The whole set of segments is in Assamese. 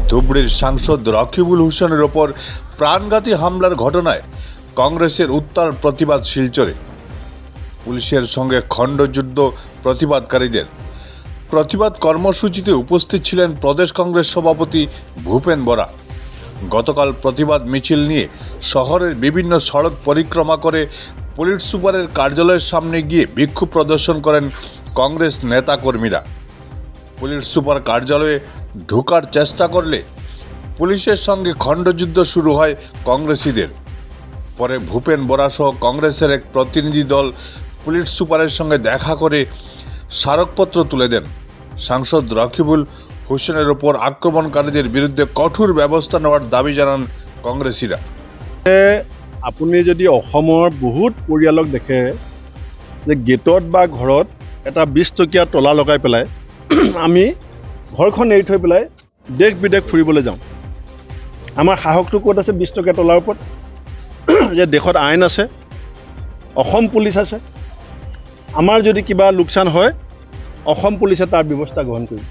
ধুবড়ীর সাংসদ রকিবুল হোসেনের ওপর প্রাণঘাতী হামলার ঘটনায় কংগ্রেসের উত্তাল প্রতিবাদ শিলচরে। পুলিশের সঙ্গে খণ্ডযুদ্ধ প্রতিবাদকারীদের। প্রতিবাদ কর্মসূচিতে উপস্থিত ছিলেন প্রদেশ কংগ্রেস সভাপতি ভূপেন বরা। গতকাল প্রতিবাদ মিছিল নিয়ে শহরের বিভিন্ন সড়ক পরিক্রমা করে পুলিশ সুপারের কার্যালয়ের সামনে গিয়ে বিক্ষোভ প্রদর্শন করেন কংগ্রেস নেতাকর্মীরা। পুলিশ সুপার কার্যালয়ে ঢোকার চেষ্টা করলে পুলিশের সঙ্গে খণ্ডযুদ্ধ শুরু হয় কংগ্রেসীদের। পরে ভূপেন বরা সহ কংগ্রেসের এক প্রতিনিধি দল পুলিশ সুপারের সঙ্গে দেখা করে স্মারকপত্র তুলে দেন। সাংসদ রকিবুল হোসেনের ওপর আক্রমণকারীদের বিরুদ্ধে কঠোর ব্যবস্থা নেওয়ার দাবি জানান কংগ্রেসীরা। আপুনি যদি অসমৰ বহুত পৰিয়ালক দেখে যে গেটত বা ঘৰত এটা 20 টকীয়া তলা লগাই পেলাই আমি ঘৰখন এৰি থৈ পেলাই দেশ বিদেশ ফুৰিবলৈ যাওঁ। আমাৰ সাহসটো ক'ত আছে 20 টকীয়া তলাৰ ওপৰত? যে দেশত আইন আছে, অসম পুলিচ আছে, আমাৰ যদি কিবা লোকচান হয় অসম পুলিচে তাৰ ব্যৱস্থা গ্ৰহণ কৰিব।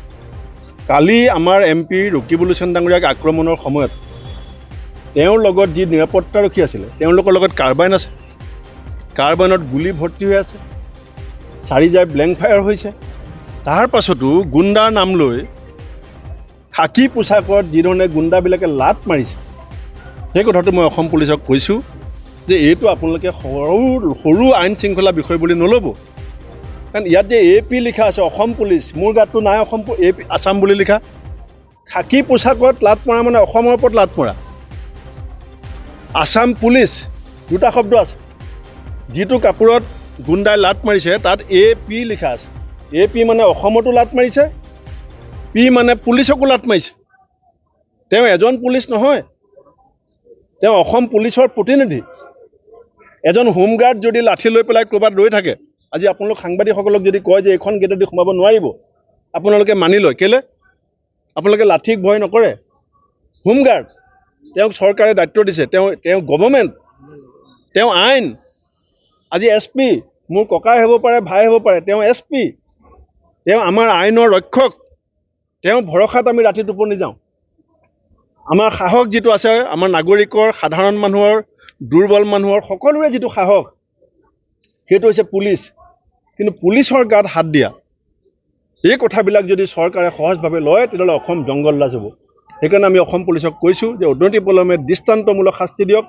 কালি আমাৰ MP ৰকিবুল হোসেন ডাঙৰীয়াক আক্ৰমণৰ সময়ত তেওঁৰ লগত যি নিৰাপত্তাৰক্ষী আছিলে তেওঁলোকৰ লগত কাৰ্বাইন আছে, কাৰ্বাইনত গুলি ভৰ্তি হৈ আছে, 4 জাই ব্লেংক ফায়াৰ হৈছে। তাৰ পাছতো গুণ্ডাৰ নাম লৈ খাকী পোছাকত যিধৰণে গুণ্ডাবিলাকে লাট মাৰিছে, সেই কথাটো মই অসম পুলিচক কৈছোঁ যে এইটো আপোনালোকে সৰু আইন শৃংখলা বিষয় বুলি নল'ব। কাৰণ ইয়াত যে AP লিখা আছে অসম পুলিচ, মোৰ গাতটো নাই অসম AP আছাম বুলি লিখা। খাকী পোছাকত লাট মৰা মানে অসমৰ ওপৰত লাট মৰা। আছাম পুলিচ দুটা শব্দ আছে, যিটো কাপোৰত গুণ্ডাই লাট মাৰিছে তাত AP লিখা আছে। AP মানে অসমতো লাট মাৰিছে, P মানে পুলিচকো লাট মাৰিছে। তেওঁ এজন পুলিচ নহয়, তেওঁ অসম পুলিচৰ প্ৰতিনিধি। এজন হোমগাৰ্ড যদি লাঠি লৈ পেলাই ক'ৰবাত ৰৈ থাকে, আজি আপোনালোক সাংবাদিকসকলক যদি কয় যে এইখন গেটেদি সোমাব নোৱাৰিব, আপোনালোকে মানি লয়। কেলৈ? আপোনালোকে লাঠিক ভয় নকৰে। হোমগাৰ্ড, তেওঁক চৰকাৰে দায়িত্ব দিছে, তেওঁ গভৰ্ণমেণ্ট, তেওঁ আইন। আজি SP, মোৰ ককাই হ'ব পাৰে, ভাই হ'ব পাৰে, তেওঁ SP, তেওঁ আমাৰ আইনৰ ৰক্ষক। তেওঁ ভৰসাত আমি ৰাতি টোপনি যাওঁ। আমাৰ সাহস যিটো আছে, আমাৰ নাগৰিকৰ, সাধাৰণ মানুহৰ, দুৰ্বল মানুহৰ সকলোৰে যিটো সাহস, সেইটো হৈছে পুলিচ। কিন্তু পুলিচৰ গাত হাত দিয়া, এই কথাবিলাক যদি চৰকাৰে সহজভাৱে লয় তেতিয়াহ'লে অসম জংগল ৰাজ হ'ব। সেইকাৰণে আমি অসম পুলিচক কৈছোঁ যে অনতিপলমে দৃষ্টান্তমূলক শাস্তি দিয়ক,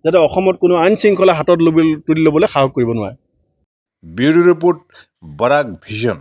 যাতে অসমত কোনো আইন শৃংখলা হাতত তুলি ল'বলৈ সাহস কৰিব নোৱাৰে। ব্যুৰো ৰিপোৰ্ট, বৰাক ভিজন।